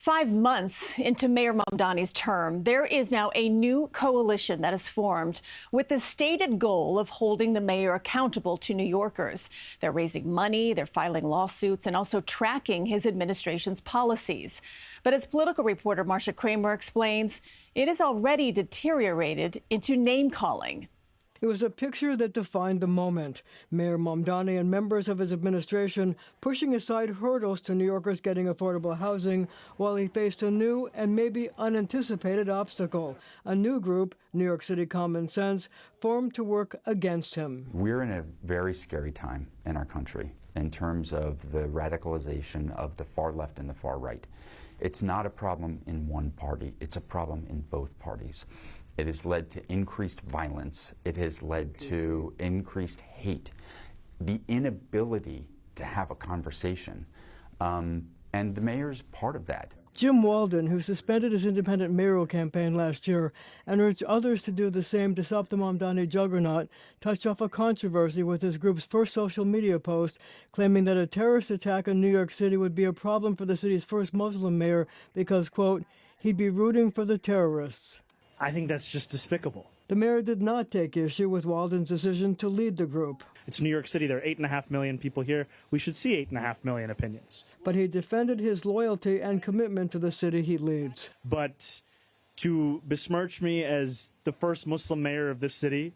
5 months into Mayor Mamdani's term, there is now a new coalition that has formed with the stated goal of holding the mayor accountable to New Yorkers. They're raising money, they're filing lawsuits, and also tracking his administration's policies. But as political reporter Marcia Kramer explains, it has already deteriorated into name-calling. It was a picture that defined the moment. Mayor Mamdani and members of his administration pushing aside hurdles to New Yorkers getting affordable housing while he faced a new and maybe unanticipated obstacle. A new group, New York City Common Sense, formed to work against him. We're in a very scary time in our country in terms of the radicalization of the far left and the far right. It's not a problem in one party, it's a problem in both parties. It has led to increased violence. It has led to increased hate, the inability to have a conversation. And the mayor's part of that. Jim Walden, who suspended his independent mayoral campaign last year and urged others to do the same to stop the Mamdani juggernaut, touched off a controversy with his group's first social media post, claiming that a terrorist attack in New York City would be a problem for the city's first Muslim mayor because, quote, he'd be rooting for the terrorists. I think that's just despicable. The mayor did not take issue with Walden's decision to lead the group. It's New York City. There are 8.5 million people here. We should see 8.5 million opinions. But he defended his loyalty and commitment to the city he leads. But to besmirch me as the first Muslim mayor of this city,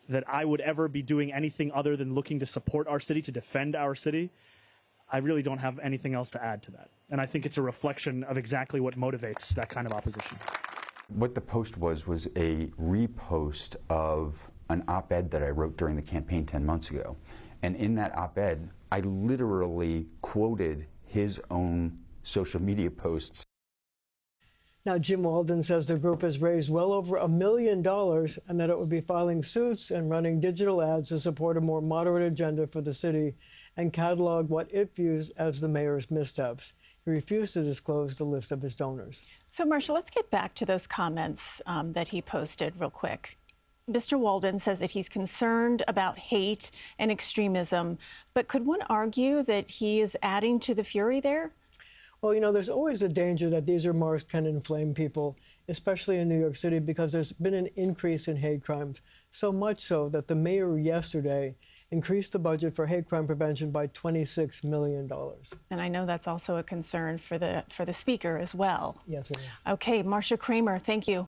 that I would ever be doing anything other than looking to support our city, to defend our city, I really don't have anything else to add to that. And I think it's a reflection of exactly what motivates that kind of opposition. What the post was a repost of an op-ed that I wrote during the campaign 10 months ago. And in that op-ed, I literally quoted his own social media posts. Now, Jim Walden says the group has raised well over $1 million and that it would be filing suits and running digital ads to support a more moderate agenda for the city and catalog what it views as the mayor's missteps. He refused to disclose the list of his donors. So, Marcia, let's get back to those comments that he posted real quick. Mr. Walden says that he's concerned about hate and extremism, but could one argue that he is adding to the fury there? Well, you know, there's always the danger that these remarks can inflame people, especially in New York City, because there's been an increase in hate crimes, so much so that the mayor yesterday increased the budget for hate crime prevention by $26 million. And I know that's also a concern for the speaker as well. Yes, it is. Okay, Marcia Kramer, thank you.